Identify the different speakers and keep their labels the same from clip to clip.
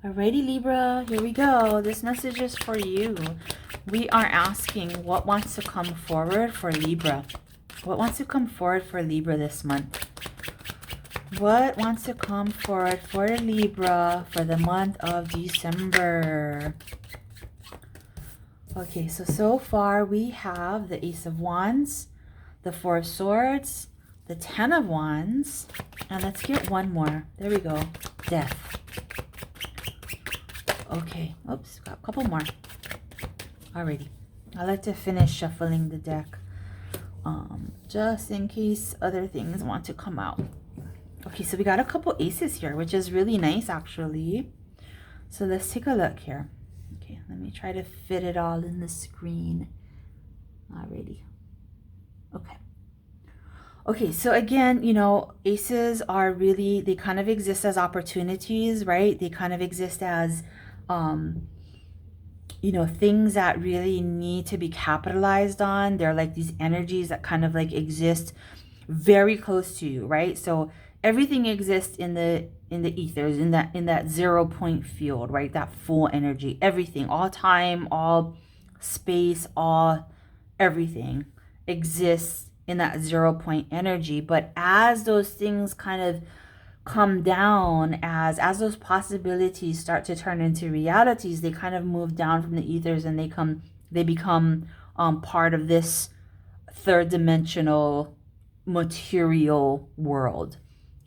Speaker 1: Alrighty, Libra, here we go. This message is for you. We are asking what wants to come forward for Libra. What wants to come forward for Libra this month? What wants to come forward for Libra for the month of December? Okay, so far we have the Ace of Wands, the Four of Swords, the Ten of Wands, and let's get one more. There we go. Death. Okay, oops, got a couple more. Alrighty, I like to finish shuffling the deck just in case other things want to come out. Okay, so we got a couple aces here, which is really nice actually. So let's take a look here. Okay, let me try to fit it all in the screen. Alrighty. Okay. Okay, so again, you know, aces are really, they kind of exist as opportunities, right? They kind of exist as you know, things that really need to be capitalized on. They're like these energies that kind of like exist very close to you, right? So everything exists in the ethers, in that 0 point field, right? That full energy, everything, all time, all space, all everything exists in that 0 point energy. But as those things kind of come down, as those possibilities start to turn into realities, they kind of move down from the ethers and they become part of this third dimensional material world.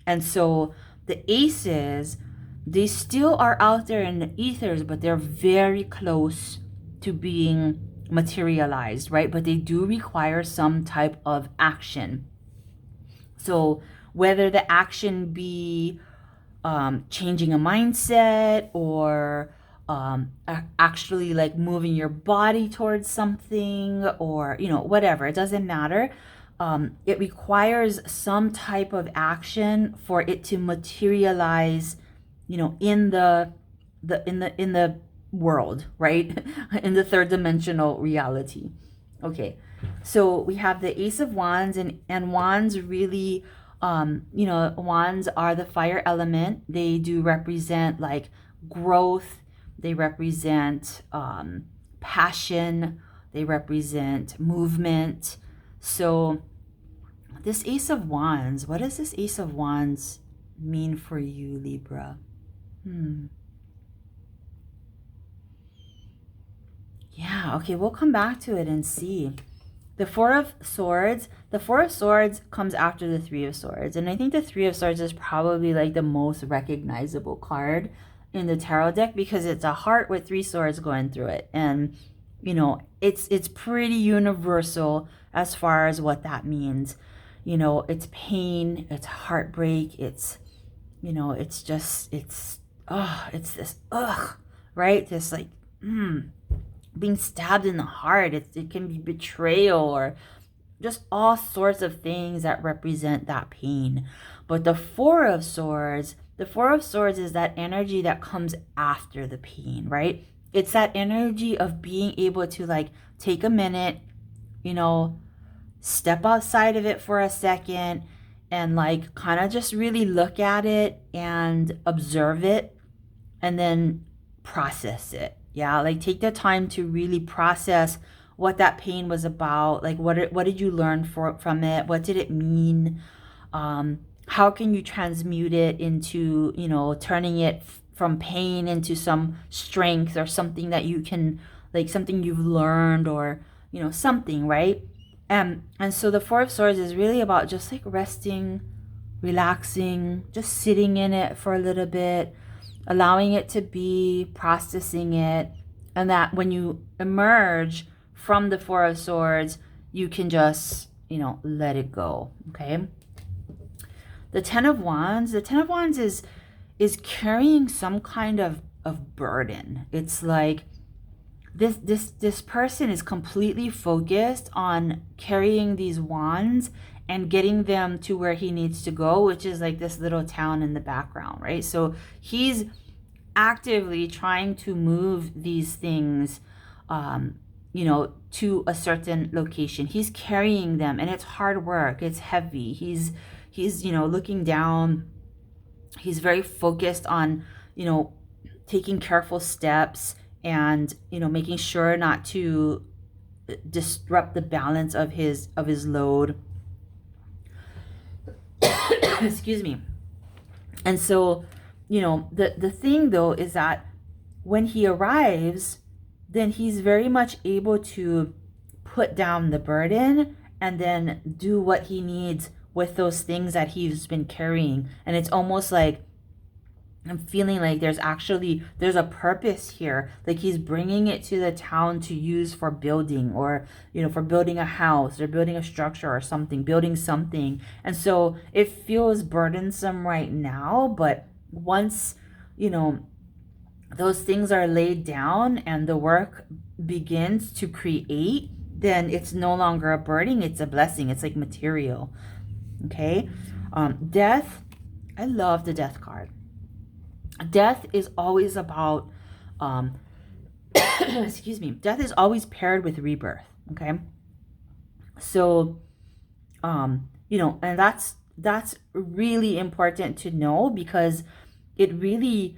Speaker 1: And so the aces, they still are out there in the ethers, but they're very close to being materialized, right? But they do require some type of action. So whether the action be changing a mindset or actually like moving your body towards something, or, you know, whatever, it doesn't matter. It requires some type of action for it to materialize, you know, in the world, right? In the third dimensional reality. Okay, so we have the Ace of Wands, and wands really, you know, wands are the fire element. They do represent like growth. They represent passion. They represent movement. So this Ace of Wands, what does this Ace of Wands mean for you, Libra? Yeah, okay, we'll come back to it and see. The Four of Swords comes after the Three of Swords. And I think the Three of Swords is probably like the most recognizable card in the tarot deck, because it's a heart with 3 swords going through it. And, you know, it's pretty universal as far as what that means. You know, it's pain, it's heartbreak, it's, you know, it's just, it's this, right? This like, being stabbed in the heart. It can be betrayal or just all sorts of things that represent that pain. But the Four of Swords is that energy that comes after the pain, right? It's that energy of being able to like take a minute, you know, step outside of it for a second and like kind of just really look at it and observe it and then process it. Yeah, like take the time to really process what that pain was about. Like what did you learn from it? What did it mean? How can you transmute it into, you know, turning it from pain into some strength or something that you can, like something you've learned, or, you know, something, right? And so the Four of Swords is really about just like resting, relaxing, just sitting in it for a little bit, allowing it to be, processing it, and that when you emerge from the Four of Swords, you can just, you know, let it go, okay? The Ten of Wands is carrying some kind of burden. It's like this person is completely focused on carrying these wands and getting them to where he needs to go, which is like this little town in the background, right? So he's actively trying to move these things, you know, to a certain location. He's carrying them, and it's hard work. It's heavy. He's, you know, looking down. He's very focused on, you know, taking careful steps and, you know, making sure not to disrupt the balance of his load. Excuse me. And so, you know, the thing though is that when he arrives, then he's very much able to put down the burden and then do what he needs with those things that he's been carrying. And it's almost like I'm feeling like there's a purpose here. Like he's bringing it to the town to use for building, or, you know, for building a house or building a structure or something, building something. And so it feels burdensome right now, but once, you know, those things are laid down and the work begins to create, then it's no longer a burden, it's a blessing. It's like material. Okay. Death. I love the death card. Death is always about, excuse me, death is always paired with rebirth. Okay. So, you know, and that's really important to know, because it really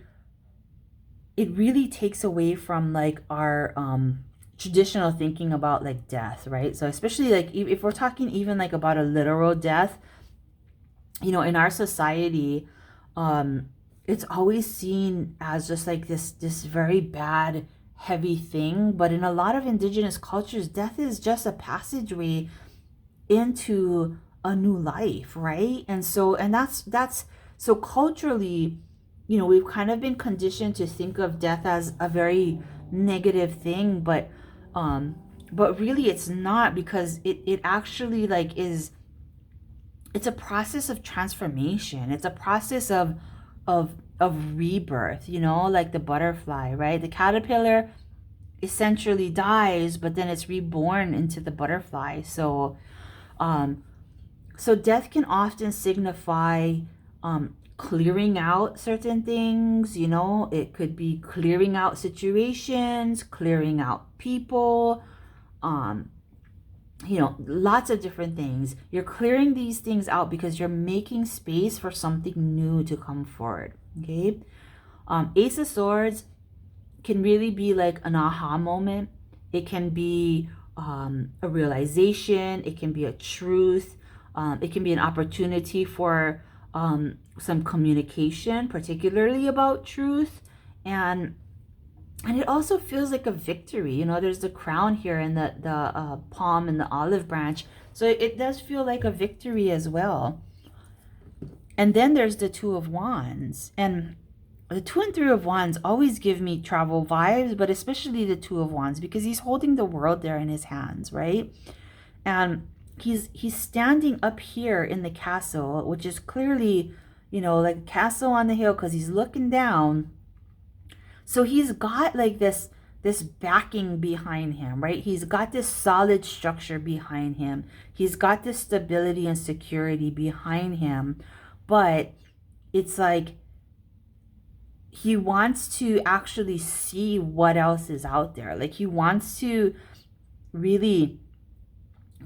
Speaker 1: takes away from like our, traditional thinking about like death, right? So especially like if we're talking even like about a literal death, you know, in our society, it's always seen as just like this very bad, heavy thing. But in a lot of indigenous cultures, death is just a passageway into a new life, right? And so, and that's so culturally, you know, we've kind of been conditioned to think of death as a very negative thing, but really it's not, because it actually like is, it's a process of transformation. It's a process of rebirth, you know, like the butterfly, right? The caterpillar essentially dies, but then it's reborn into the butterfly. So death can often signify clearing out certain things, you know. It could be clearing out situations, clearing out people, you know, lots of different things. You're clearing these things out because you're making space for something new to come forward. Okay. Ace of Swords can really be like an aha moment. It can be a realization. It can be a truth. It can be an opportunity for some communication, particularly about truth. And it also feels like a victory. You know, there's the crown here and the palm and the olive branch. So it does feel like a victory as well. And then there's the Two of Wands. And the Two and Three of Wands always give me travel vibes, but especially the Two of Wands, because he's holding the world there in his hands, right? And he's standing up here in the castle, which is clearly, you know, like a castle on the hill, because he's looking down. So he's got like this backing behind him, right? He's got this solid structure behind him. He's got this stability and security behind him. But it's like he wants to actually see what else is out there. Like he wants to really,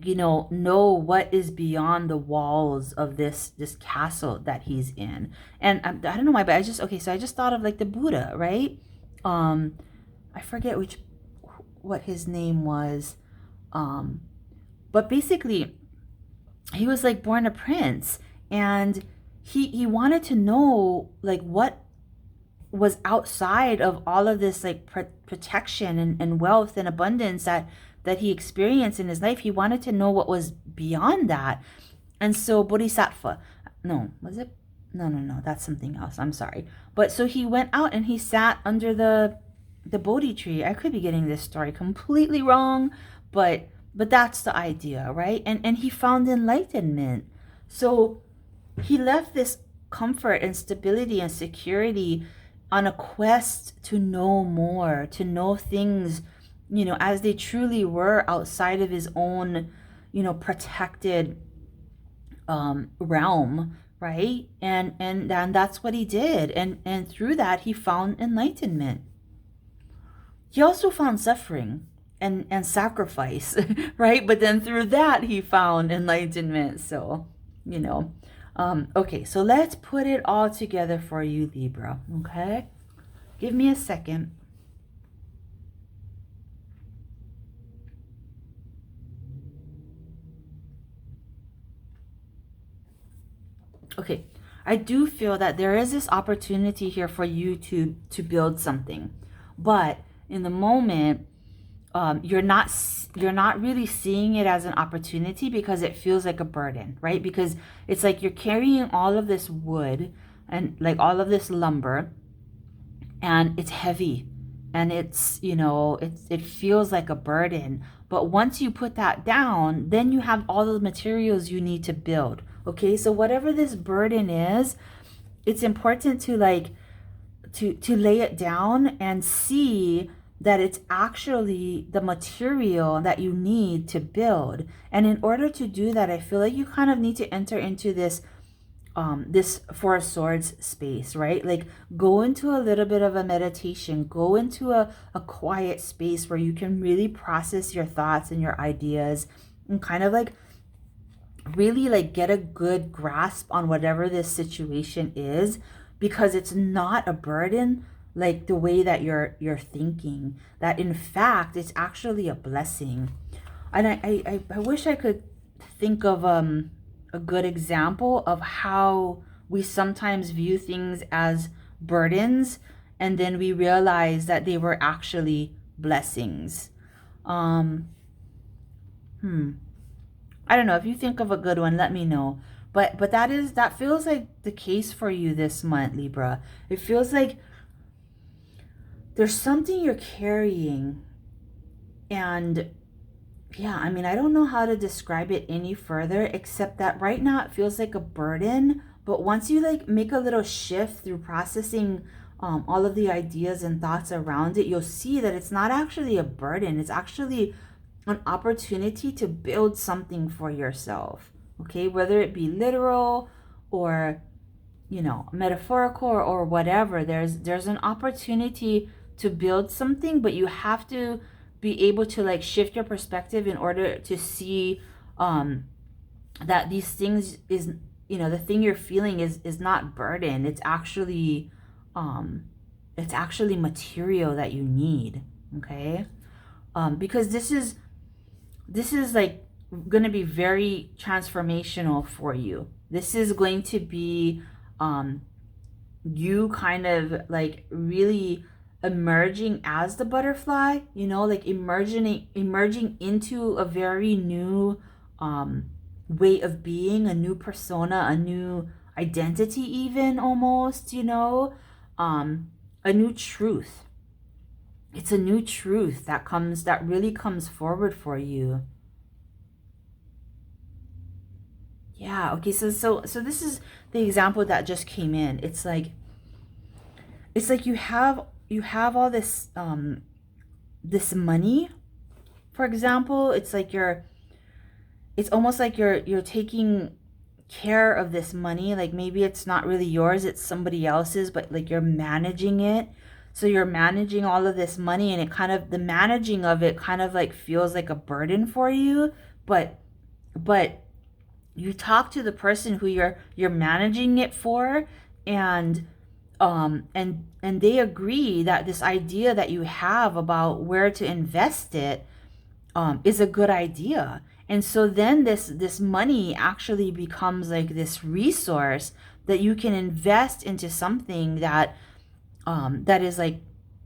Speaker 1: you know what is beyond the walls of this castle that he's in. And I don't know why, but I just thought of like the Buddha, right? I forget what his name was, but basically he was like born a prince, and he wanted to know like what was outside of all of this like protection and wealth and abundance that he experienced in his life. He wanted to know what was beyond that. And so Bodhisattva, no, was it? No, that's something else. I'm sorry. But so he went out and he sat under the Bodhi tree. I could be getting this story completely wrong, but that's the idea, right? And he found enlightenment. So he left this comfort and stability and security on a quest to know more, to know things, you know, as they truly were outside of his own, you know, protected realm, right? And that's what he did. And through that, he found enlightenment. He also found suffering and sacrifice, right? But then through that, he found enlightenment. So, you know, okay, so let's put it all together for you, Libra, okay? Give me a second. Okay, I do feel that there is this opportunity here for you to build something, but in the moment, you're not really seeing it as an opportunity because it feels like a burden, right? Because it's like you're carrying all of this wood and like all of this lumber, and it's heavy, and it's, you know, it feels like a burden. But once you put that down, then you have all the materials you need to build. Okay, so whatever this burden is, it's important to like to lay it down and see that it's actually the material that you need to build. And in order to do that, I feel like you kind of need to enter into this this Four of Swords space, right? Like go into a little bit of a meditation, go into a quiet space where you can really process your thoughts and your ideas, and kind of like really like get a good grasp on whatever this situation is, because it's not a burden like the way that you're thinking. That in fact it's actually a blessing. And I wish I could think of a good example of how we sometimes view things as burdens, and then we realize that they were actually blessings. I don't know. If you think of a good one, let me know. But that feels like the case for you this month, Libra. It feels like there's something you're carrying, and yeah, I mean, I don't know how to describe it any further, except that right now it feels like a burden. But once you like make a little shift through processing all of the ideas and thoughts around it, you'll see that it's not actually a burden. It's actually an opportunity to build something for yourself. Okay, whether it be literal or, you know, metaphorical, or whatever, there's an opportunity to build something, but you have to be able to like shift your perspective in order to see that these things is, you know, the thing you're feeling is not burden. It's actually material that you need. Okay, because this is like going to be very transformational for you. This is going to be you kind of like really emerging as the butterfly, you know, like emerging into a very new way of being, a new persona, a new identity, even almost, you know, a new truth. It's a new truth that really comes forward for you. Yeah, okay, so this is the example that just came in. It's like you have all this this money, for example. It's like it's almost like you're taking care of this money. Like maybe it's not really yours, it's somebody else's, but like you're managing it. So you're managing all of this money, and it kind of, the managing of it kind of like feels like a burden for you, but you talk to the person who you're managing it for, and they agree that this idea that you have about where to invest it is a good idea. And so then this money actually becomes like this resource that you can invest into something that that is like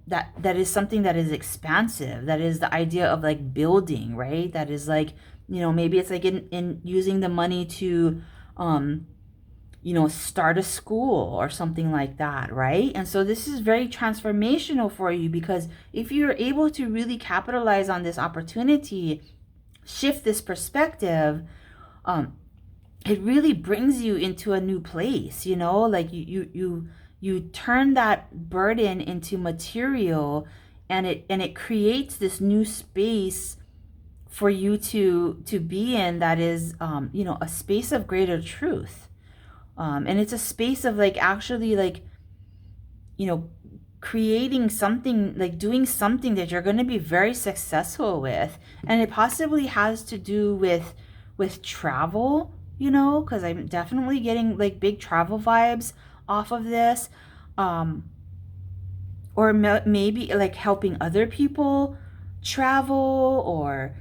Speaker 1: that is something that is expansive. That is the idea of like building, right? That is like, you know, maybe it's like in using the money to you know, start a school or something like that, right? And so this is very transformational for you, because if you're able to really capitalize on this opportunity, shift this perspective, it really brings you into a new place, you know, like you turn that burden into material, and it creates this new space for you to be in, that is you know, a space of greater truth. And it's a space of like actually like, you know, creating something, like doing something that you're going to be very successful with. And it possibly has to do with travel, you know, because I'm definitely getting like big travel vibes off of this. or maybe like helping other people travel, or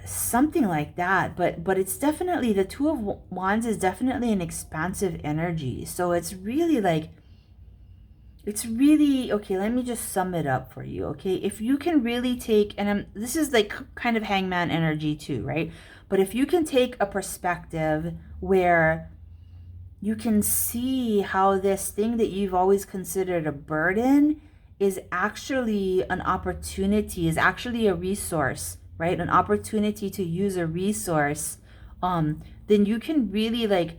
Speaker 1: something like that. But it's definitely, the Two of Wands is definitely an expansive energy. So it's really like, it's really, okay, let me just sum it up for you, okay? If you can really take, and this is like kind of Hangman energy too, right? But if you can take a perspective where you can see how this thing that you've always considered a burden is actually an opportunity, is actually a resource, right? An opportunity to use a resource, then you can really like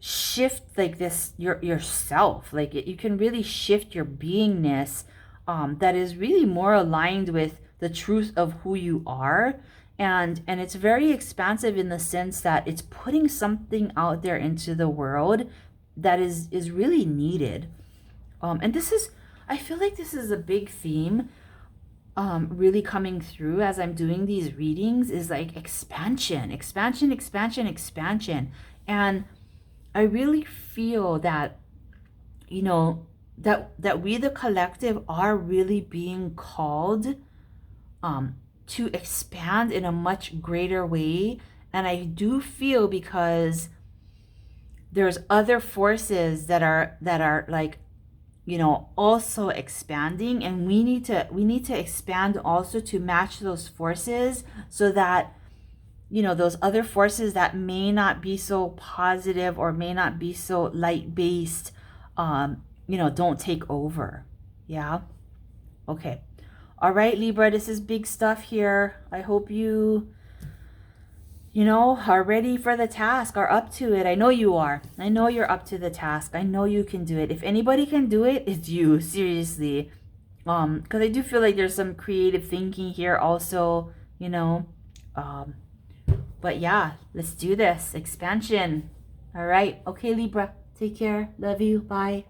Speaker 1: shift like this yourself, like you can really shift your beingness, that is really more aligned with the truth of who you are. And it's very expansive in the sense that it's putting something out there into the world that is really needed. And this is, I feel like this is a big theme, really coming through as I'm doing these readings, is like expansion, expansion, expansion, expansion. And I really feel that, you know, that we the collective are really being called to expand in a much greater way. And I do feel, because there's other forces that are like, you know, also expanding, and we need to expand also to match those forces, so that, you know, those other forces that may not be so positive or may not be so light based, you know, don't take over. Yeah. Okay. All right, Libra, this is big stuff here. I hope you know, are ready for the task, are up to it. I know you are. I know you're up to the task. I know you can do it. If anybody can do it, it's you, seriously. Because I do feel like there's some creative thinking here also, you know. But yeah, let's do this. Expansion. All right. Okay, Libra. Take care. Love you. Bye.